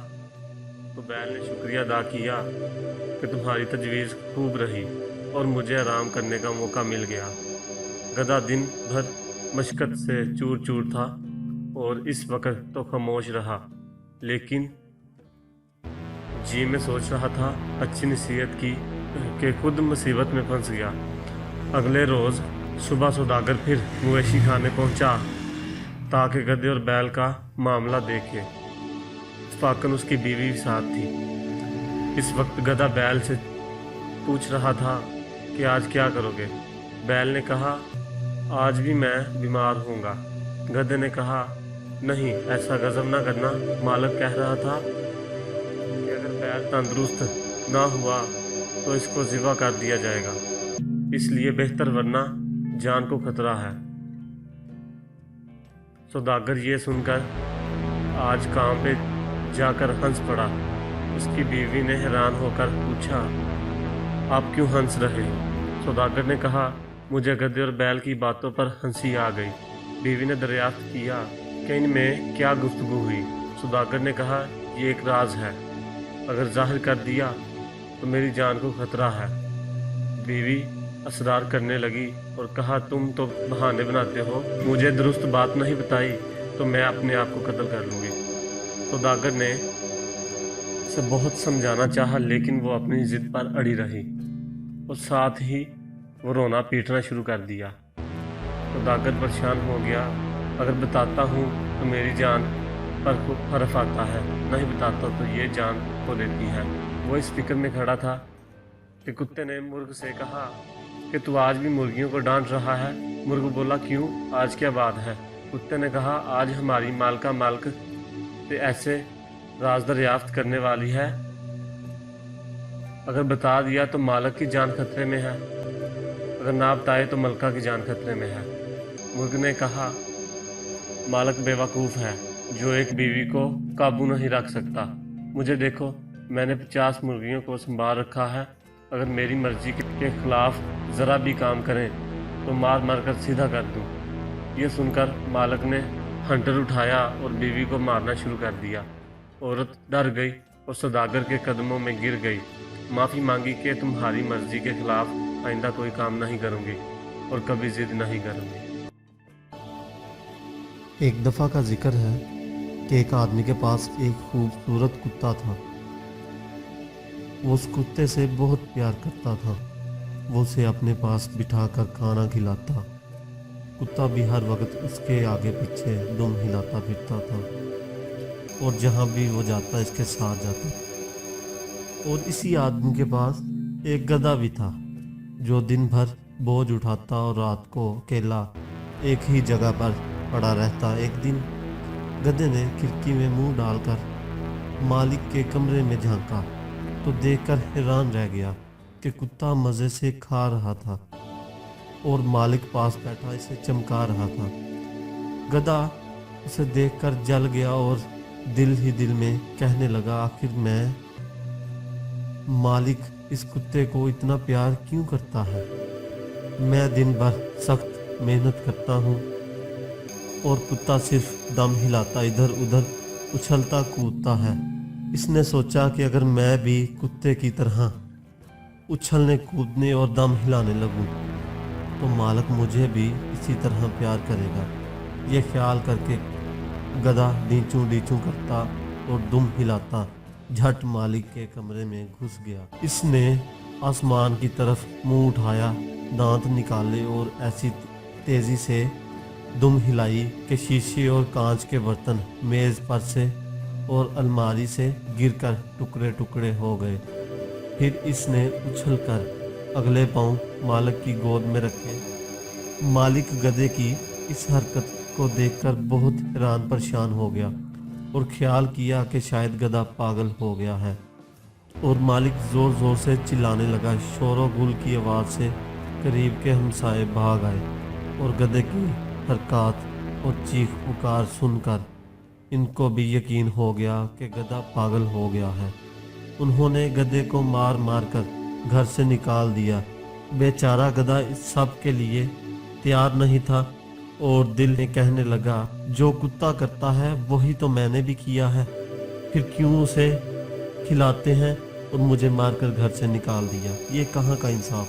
तो बैल ने शुक्रिया अदा किया कि तुम्हारी तजवीज़ खूब रही और मुझे आराम करने का मौका मिल गया। गधा दिन भर मशक्क़त से चूर चूर था और इस वक्त तो खामोश रहा, लेकिन जी में सोच रहा था अच्छी नसीहत की कि खुद मुसीबत में फंस गया। अगले रोज़ सुबह सौदागर फिर मवेशी खाने पहुंचा ताकि गधे और बैल का मामला देखे। इत्फाकन उसकी बीवी भी साथ थी। इस वक्त गधा बैल से पूछ रहा था कि आज क्या करोगे। बैल ने कहा, आज भी मैं बीमार होऊंगा। गधे ने कहा, नहीं, ऐसा गज़ब ना करना, मालिक कह रहा था कि अगर बैल तंदुरुस्त ना हुआ तो इसको ज़िबा कर दिया जाएगा, इसलिए बेहतर वरना जान को खतरा है। सौदागर ये सुनकर आज काम पे जाकर हंस पड़ा। उसकी बीवी ने हैरान होकर पूछा, आप क्यों हंस रहे हो? सौदागर ने कहा, मुझे गधे और बैल की बातों पर हंसी आ गई। बीवी ने दरियाफ्त किया कि इनमें क्या गुफ्तगू हुई। सौदागर ने कहा, ये एक राज है, अगर जाहिर कर दिया तो मेरी जान को खतरा है। बीवी असरार करने लगी और कहा, तुम तो बहाने बनाते हो, मुझे दुरुस्त बात नहीं बताई तो मैं अपने आप को कत्ल कर लूँगी। सौदागर ने उसे बहुत समझाना चाहा लेकिन वो अपनी ज़िद पर अड़ी रही और साथ ही वो रोना पीटना शुरू कर दिया। सौदागर परेशान हो गया, अगर बताता हूँ तो मेरी जान पर हर्फ आता है, नहीं बताता तो ये जान को देती है। वो इस फिक्र में खड़ा था कि कुत्ते ने मुर्ग से कहा कि तू आज भी मुर्गियों को डांट रहा है। मुर्ग बोला, क्यों, आज क्या बात है? कुत्ते ने कहा, आज हमारी मालका मालिक से ऐसे राज दरियाफ्त करने वाली है, अगर बता दिया तो मालिक की जान खतरे में है, अगर ना बताए तो मलका की जान खतरे में है। मुर्ग ने कहा, मालिक बेवकूफ़ है जो एक बीवी को काबू नहीं रख सकता। मुझे देखो, मैंने 50 मुर्गियों को संभाल रखा है, अगर मेरी मर्जी के खिलाफ ज़रा भी काम करें तो मार मार कर सीधा कर दूं। ये सुनकर मालिक ने हंटर उठाया और बीवी को मारना शुरू कर दिया। औरत डर गई और सौदागर के कदमों में गिर गई, माफ़ी मांगी कि तुम्हारी मर्जी के खिलाफ आइंदा कोई काम नहीं करूँगी और कभी ज़िद नहीं करूँगी। एक दफ़ा का जिक्र है कि एक आदमी के पास एक खूबसूरत कुत्ता था। वो उस कुत्ते से बहुत प्यार करता था। वो उसे अपने पास बिठाकर खाना खिलाता। कुत्ता भी हर वक्त उसके आगे पीछे दुम हिलाता फिरता था और जहाँ भी वो जाता इसके साथ जाता। और इसी आदमी के पास एक गधा भी था जो दिन भर बोझ उठाता और रात को अकेला एक ही जगह पर पड़ा रहता। एक दिन गधे ने खिड़की में मुंह डालकर मालिक के कमरे में झांका तो देखकर हैरान रह गया कि कुत्ता मज़े से खा रहा था और मालिक पास बैठा इसे चमका रहा था। गधा उसे देखकर जल गया और दिल ही दिल में कहने लगा, आखिर मैं मालिक इस कुत्ते को इतना प्यार क्यों करता है? मैं दिन भर सख्त मेहनत करता हूँ और कुत्ता सिर्फ दम हिलाता इधर उधर उछलता कूदता है। इसने सोचा कि अगर मैं भी कुत्ते की तरह उछलने कूदने और दम हिलाने लगूं तो मालिक मुझे भी इसी तरह प्यार करेगा। ये ख्याल करके गधा डीचूं डीचूं करता और दुम हिलाता झट मालिक के कमरे में घुस गया। इसने आसमान की तरफ मुंह उठाया दांत निकाले और ऐसी तेजी से दुम हिलाई कि शीशे और कांच के बर्तन मेज पर से और अलमारी से गिरकर टुकड़े टुकड़े हो गए। फिर इसने उछलकर अगले पांव मालिक की गोद में रखे। मालिक गधे की इस हरकत को देखकर बहुत हैरान परेशान हो गया और ख्याल किया कि शायद गधा पागल हो गया है, और मालिक जोर जोर से चिल्लाने लगा। शोर गुल की आवाज़ से करीब के हमसाए भाग आए और गधे की हरकत और चीख पुकार सुनकर इनको भी यकीन हो गया कि गधा पागल हो गया है। उन्होंने गधे को मार मार कर घर से निकाल दिया। बेचारा गधा इस सब के लिए तैयार नहीं था और दिल में कहने लगा, जो कुत्ता करता है वही तो मैंने भी किया है, फिर क्यों उसे खिलाते हैं और मुझे मारकर घर से निकाल दिया। ये कहाँ का इंसाफ।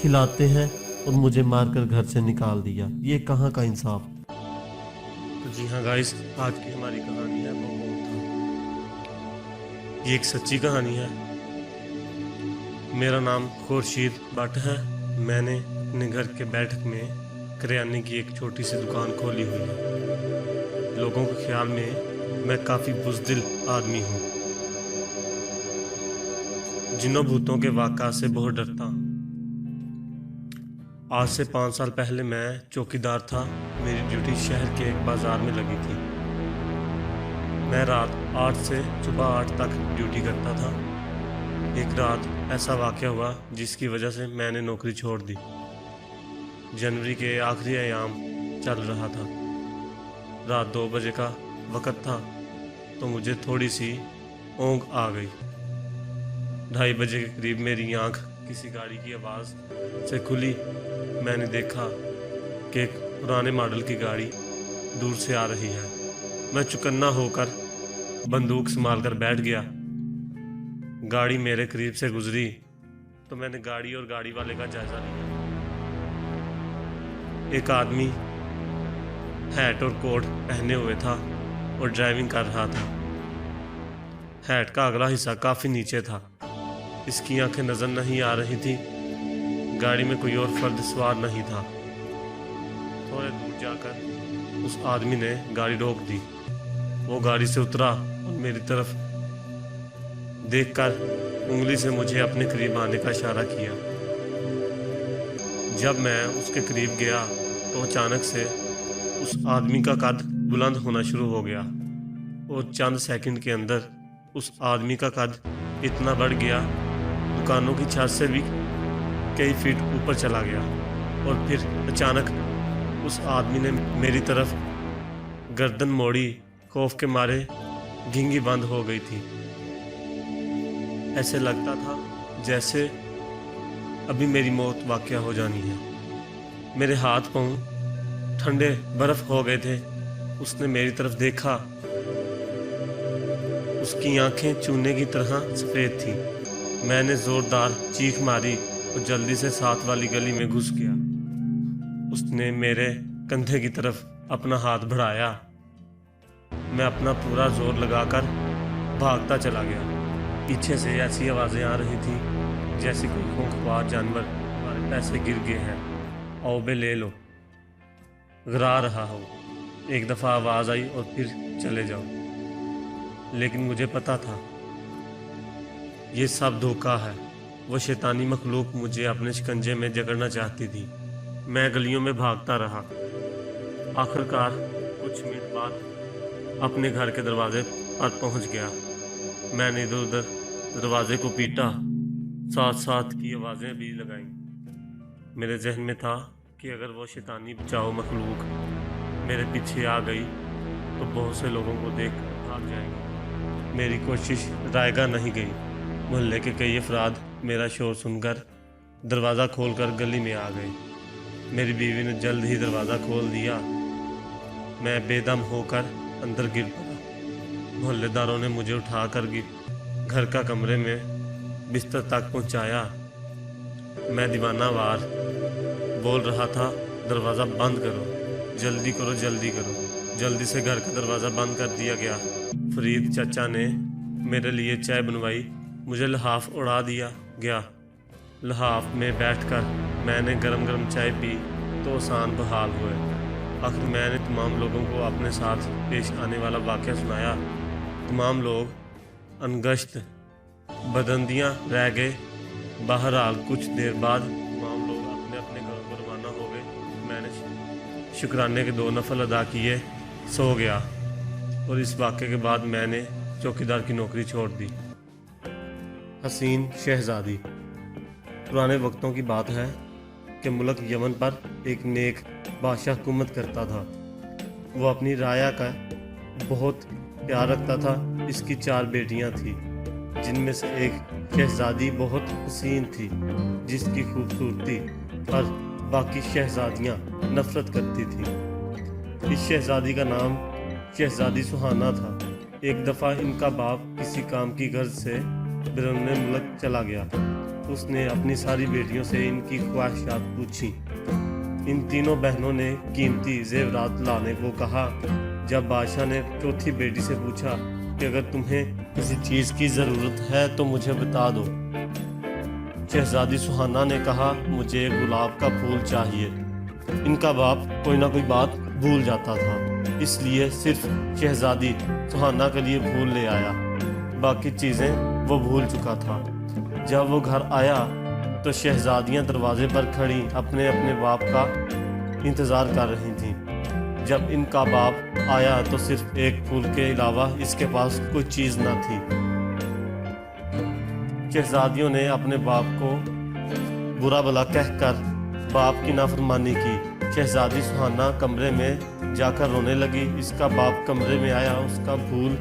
खिलाते हैं और मुझे मारकर घर से निकाल दिया, ये कहाँ का इंसाफ। तो जी हाँ गाइस, आज की हमारी कहानी है वो कौन था। ये एक सच्ची कहानी है। मेरा नाम खुर्शीद भट्ट है। मैंने अपने घर के बैठक में करियाने की एक छोटी सी दुकान खोली हुई है। लोगों के ख्याल में मैं काफ़ी बुज़दिल आदमी हूँ, जिन्हों भूतों के वाक़ा से बहुत डरता। आज से 5 साल पहले मैं चौकीदार था। मेरी ड्यूटी शहर के एक बाज़ार में लगी थी। मैं रात 8 से सुबह 8 तक ड्यूटी करता था। एक रात ऐसा वाक़या हुआ जिसकी वजह से मैंने नौकरी छोड़ दी। जनवरी के आखिरी अयाम चल रहा था। रात 2 बजे का वक़्त था तो मुझे थोड़ी सी ऊँघ आ गई। 2:30 बजे के करीब मेरी आँख किसी गाड़ी की आवाज़ से खुली। मैंने देखा कि एक पुराने मॉडल की गाड़ी दूर से आ रही है। मैं चौकन्ना होकर बंदूक संभाल कर बैठ गया। गाड़ी मेरे करीब से गुजरी तो मैंने गाड़ी और गाड़ी वाले का जायज़ा लिया। एक आदमी हैट और कोट पहने हुए था और ड्राइविंग कर रहा था। हैट का अगला हिस्सा काफ़ी नीचे था। इसकी आंखें नज़र नहीं आ रही थी। गाड़ी में कोई और फर्द सवार नहीं था। थोड़े दूर जाकर उस आदमी ने गाड़ी रोक दी। वो गाड़ी से उतरा और मेरी तरफ देखकर उंगली से मुझे अपने करीब आने का इशारा किया। जब मैं उसके करीब गया तो अचानक से उस आदमी का कद बुलंद होना शुरू हो गया और चंद सेकंड के अंदर उस आदमी का कद इतना बढ़ गया, दुकानों की छत से भी कई फीट ऊपर चला गया। और फिर अचानक उस आदमी ने मेरी तरफ गर्दन मोड़ी। खौफ के मारे घिंगी बंद हो गई थी। ऐसे लगता था जैसे अभी मेरी मौत वाक़या हो जानी है। मेरे हाथ पांव ठंडे बर्फ हो गए थे। उसने मेरी तरफ देखा। उसकी आंखें चूने की तरह सफ़ेद थी। मैंने ज़ोरदार चीख मारी और जल्दी से साथ वाली गली में घुस गया। उसने मेरे कंधे की तरफ अपना हाथ बढ़ाया। मैं अपना पूरा जोर लगाकर भागता चला गया। पीछे से ऐसी आवाज़ें आ रही थी जैसे कोई खूंखार जानवर हमारे पैसे गिर गए हैं, आओ बे ले लो, घरा रहा हो। एक दफ़ा आवाज़ आई और फिर चले जाओ। लेकिन मुझे पता था ये सब धोखा है। वो शैतानी मखलूक मुझे अपने शिकंजे में जकड़ना चाहती थी। मैं गलियों में भागता रहा। आखिरकार कुछ मिनट बाद अपने घर के दरवाजे पर पहुंच गया। मैंने इधर उधर दरवाजे को पीटा, साथ साथ की आवाज़ें भी लगाईं। मेरे जहन में था कि अगर वो शैतानी बचाओ मखलूक मेरे पीछे आ गई तो बहुत से लोगों को देख भाग जाएगी। मेरी कोशिश रायगा नहीं गई। मोहल्ले के कई अफराद मेरा शोर सुनकर दरवाज़ा खोलकर गली में आ गए। मेरी बीवी ने जल्द ही दरवाज़ा खोल दिया। मैं बेदम होकर अंदर गिर पड़ा। मोहल्लेदारों ने मुझे उठाकर घर का कमरे में बिस्तर तक पहुंचाया। मैं दीवानावार बोल रहा था, दरवाज़ा बंद करो, जल्दी करो, जल्दी करो। जल्दी से घर का दरवाज़ा बंद कर दिया गया। फरीद चाचा ने मेरे लिए चाय बनवाई। मुझे लिहाफ उड़ा दिया गया। लिहाफ में बैठकर میں نے گرم گرم چائے پی تو آسان بحال ہوئے۔ آخر میں نے تمام لوگوں کو اپنے ساتھ پیش آنے والا واقعہ سنایا۔ تمام لوگ انگشت بدندیاں رہ گئے۔ بہرحال کچھ دیر بعد تمام لوگ اپنے اپنے گھروں کو روانہ ہو گئے۔ میں نے شکرانے کے 2 نفل ادا کیے، سو گیا، اور اس واقعے کے بعد میں نے چوکیدار کی نوکری چھوڑ دی۔ حسین شہزادی۔ پرانے وقتوں کی بات ہے کہ ملک یمن پر ایک نیک بادشاہ حکومت کرتا تھا۔ وہ اپنی رعایا کا بہت پیار رکھتا تھا۔ اس کی 4 بیٹیاں تھیں، جن میں سے ایک شہزادی بہت حسین تھی، جس کی خوبصورتی پر باقی شہزادیاں نفرت کرتی تھیں۔ اس شہزادی کا نام شہزادی سہانا تھا۔ ایک دفعہ ان کا باپ کسی کام کی غرض سے بیرون ملک چلا گیا۔ اس نے اپنی ساری بیٹیوں سے ان کی خواہشات پوچھی۔ ان تینوں بہنوں نے قیمتی زیورات لانے کو کہا۔ جب بادشاہ نے چوتھی بیٹی سے پوچھا کہ اگر تمہیں کسی چیز کی ضرورت ہے تو مجھے بتا دو، شہزادی سہانا نے کہا مجھے ایک گلاب کا پھول چاہیے۔ ان کا باپ کوئی نہ کوئی بات بھول جاتا تھا، اس لیے صرف شہزادی سہانا کے لیے پھول لے آیا، باقی چیزیں وہ بھول چکا تھا۔ جب وہ گھر آیا تو شہزادیاں دروازے پر کھڑی اپنے اپنے باپ کا انتظار کر رہی تھیں۔ جب ان کا باپ آیا تو صرف ایک پھول کے علاوہ اس کے پاس کوئی چیز نہ تھی۔ شہزادیوں نے اپنے باپ کو برا بھلا کہہ کر باپ کی نافرمانی کی۔ شہزادی سہانا کمرے میں جا کر رونے لگی۔ اس کا باپ کمرے میں آیا، اس کا پھول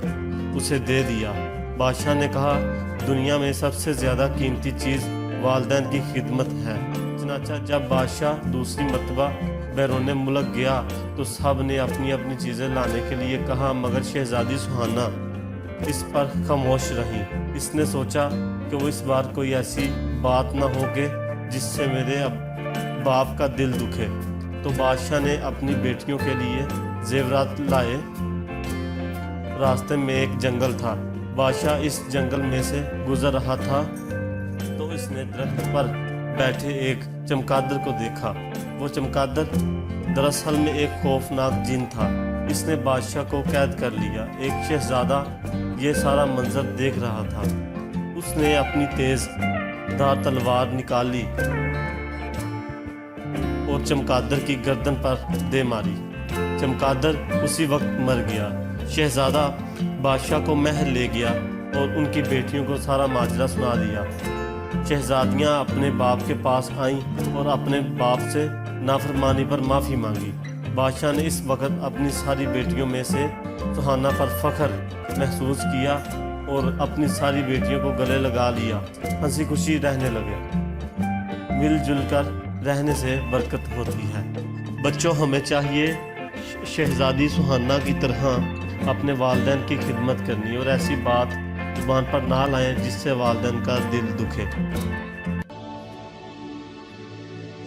اسے دے دیا۔ بادشاہ نے کہا دنیا میں سب سے زیادہ قیمتی چیز والدین کی خدمت ہے۔ چنانچہ جب بادشاہ دوسری مرتبہ بیرون ملک گیا تو سب نے اپنی اپنی چیزیں لانے کے لیے کہا، مگر شہزادی سہانا اس پر خاموش رہی۔ اس نے سوچا کہ وہ اس بار کوئی ایسی بات نہ ہو کہ جس سے میرے باپ کا دل دکھے۔ تو بادشاہ نے اپنی بیٹیوں کے لیے زیورات لائے۔ راستے میں ایک جنگل تھا۔ بادشاہ اس جنگل میں سے گزر رہا تھا تو اس نے درخت پر بیٹھے ایک چمگادڑ کو دیکھا۔ وہ چمگادڑ دراصل میں ایک خوفناک جن تھا۔ اس نے بادشاہ کو قید کر لیا۔ ایک شہزادہ یہ سارا منظر دیکھ رہا تھا۔ اس نے اپنی تیز دھار تلوار نکالی اور چمگادڑ کی گردن پر دے ماری۔ چمگادڑ اسی وقت مر گیا۔ شہزادہ بادشاہ کو محل لے گیا اور ان کی بیٹیوں کو سارا ماجرا سنا دیا۔ شہزادیاں اپنے باپ کے پاس آئیں اور اپنے باپ سے نافرمانی پر معافی مانگی۔ بادشاہ نے اس وقت اپنی ساری بیٹیوں میں سے سہانا پر فخر محسوس کیا اور اپنی ساری بیٹیوں کو گلے لگا لیا۔ ہنسی خوشی رہنے لگے۔ مل جل کر رہنے سے برکت ہوتی ہے۔ بچوں، ہمیں چاہیے شہزادی سہانا کی طرح اپنے والدین کی خدمت کرنی اور ایسی بات زبان پر نہ لائیں جس سے والدین کا دل دکھے۔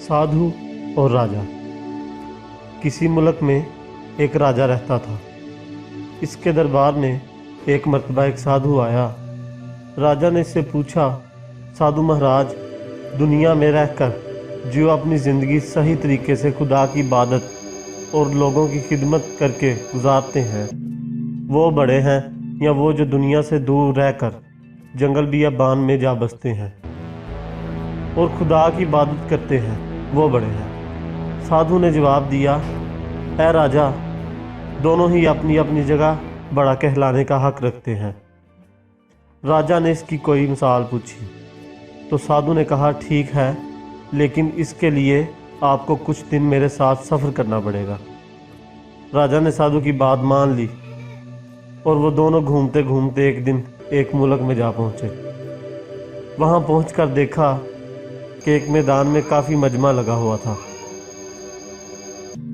سادھو اور راجا۔ کسی ملک میں ایک راجا رہتا تھا۔ اس کے دربار میں ایک مرتبہ ایک سادھو آیا۔ راجا نے اس سے پوچھا، سادھو مہاراج، دنیا میں رہ کر جو اپنی زندگی صحیح طریقے سے خدا کی عبادت اور لوگوں کی خدمت کر کے گزارتے ہیں، وہ بڑے ہیں یا وہ جو دنیا سے دور رہ کر جنگل بیابان میں جا بستے ہیں اور خدا کی عبادت کرتے ہیں، وہ بڑے ہیں؟ سادھو نے جواب دیا، اے راجا، دونوں ہی اپنی اپنی جگہ بڑا کہلانے کا حق رکھتے ہیں۔ راجا نے اس کی کوئی مثال پوچھی تو سادھو نے کہا، ٹھیک ہے، لیکن اس کے لیے آپ کو کچھ دن میرے ساتھ سفر کرنا پڑے گا۔ راجا نے سادھو کی بات مان لی اور وہ دونوں گھومتے گھومتے ایک دن ایک ملک میں جا پہنچے۔ وہاں پہنچ کر دیکھا کہ ایک میدان میں کافی مجمع لگا ہوا تھا۔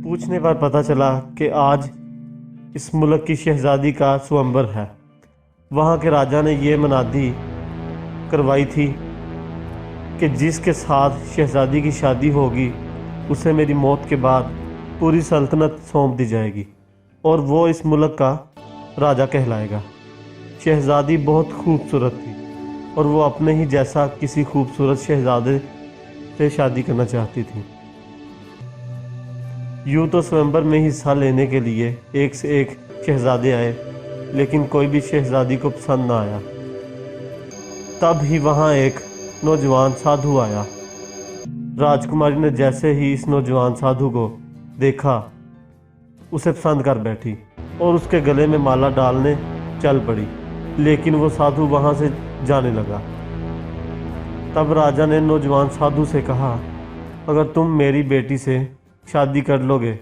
پوچھنے پر پتہ چلا کہ آج اس ملک کی شہزادی کا سومبر ہے۔ وہاں کے راجا نے یہ منادی کروائی تھی کہ جس کے ساتھ شہزادی کی شادی ہوگی اسے میری موت کے بعد پوری سلطنت سونپ دی جائے گی اور وہ اس ملک کا راجا کہلائے گا۔ شہزادی بہت خوبصورت تھی اور وہ اپنے ہی جیسا کسی خوبصورت شہزادے से शादी करना चाहती थी। यूं तो स्वयंवर में हिस्सा लेने के लिए एक से एक शहजादे आए, लेकिन कोई भी शहजादी को पसंद ना आया। तब ही वहां एक नौजवान साधु आया। राजकुमारी ने जैसे ही इस नौजवान साधु को देखा, उसे पसंद कर बैठी और उसके गले में माला डालने चल पड़ी, लेकिन वो साधु वहां से जाने लगा। तब राजा ने नौजवान साधु से कहा, अगर तुम मेरी बेटी से शादी कर लोगे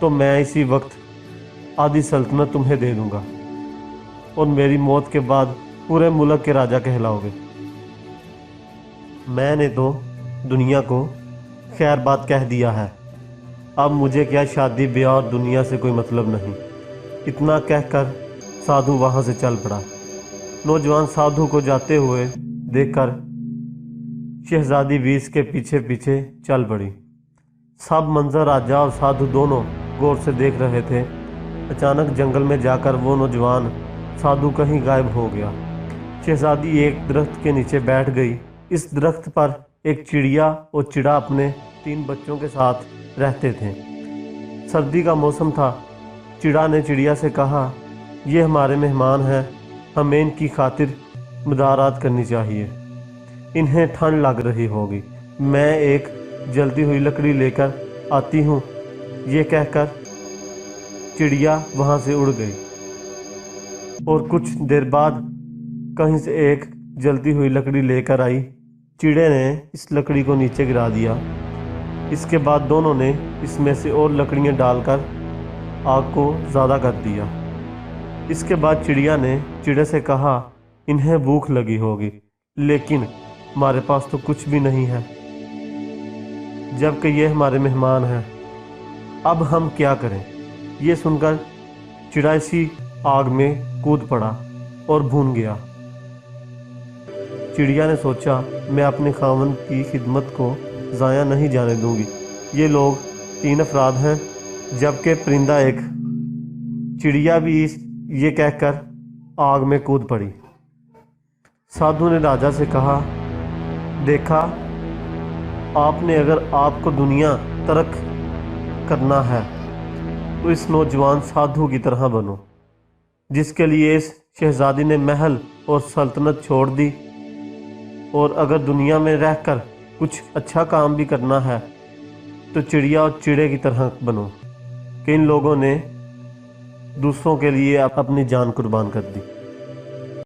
तो मैं इसी वक्त आधी सल्तनत तुम्हें दे दूंगा और मेरी मौत के बाद पूरे मुल्क के राजा कहलाओगे। मैंने तो दुनिया को खैर बात कह दिया है, अब मुझे क्या शादी ब्याह और दुनिया से कोई मतलब नहीं। इतना कहकर साधु वहां से चल पड़ा। नौजवान साधु को जाते हुए देखकर शहजादी भी इसके पीछे पीछे चल पड़ी। सब मंजर राजा और साधु दोनों गौर से देख रहे थे। अचानक जंगल में जाकर वो नौजवान साधु कहीं गायब हो गया। शहजादी एक दरख्त के नीचे बैठ गई। इस दरख्त पर एक चिड़िया और चिड़ा अपने 3 बच्चों के साथ रहते थे। सर्दी का मौसम था। चिड़ा ने चिड़िया से कहा, ये हमारे मेहमान हैं, हमें इनकी खातिर मदारात करनी चाहिए, इन्हें ठंड लग रही होगी, मैं एक जलती हुई लकड़ी लेकर आती हूँ। ये कहकर चिड़िया वहाँ से उड़ गई और कुछ देर बाद कहीं से एक जलती हुई लकड़ी लेकर आई। चिड़े ने इस लकड़ी को नीचे गिरा दिया। इसके बाद दोनों ने इसमें से और लकड़ियाँ डालकर आग को ज़्यादा कर दिया। इसके बाद चिड़िया ने चिड़े से कहा, इन्हें भूख लगी होगी, लेकिन हमारे पास तो कुछ भी नहीं है, जबकि ये हमारे मेहमान हैं, अब हम क्या करें। ये सुनकर चिड़ा इसी आग में कूद पड़ा और भून गया। चिड़िया ने सोचा, मैं अपने खावंद की खिदमत को ज़ाया नहीं जाने दूंगी। ये लोग 3 अफराद हैं, जबकि परिंदा एक। चिड़िया भी ये कहकर आग में कूद पड़ी। साधु ने राजा से कहा, देखा आपने, अगर आपको दुनिया तर्क करना है तो इस नौजवान साधु की तरह बनो, जिसके लिए इस शहजादी ने महल और सल्तनत छोड़ दी। और अगर दुनिया में रहकर कुछ अच्छा काम भी करना है तो चिड़िया और चिड़े की तरह बनो, कि इन लोगों ने दूसरों के लिए अपनी जान कुर्बान कर दी।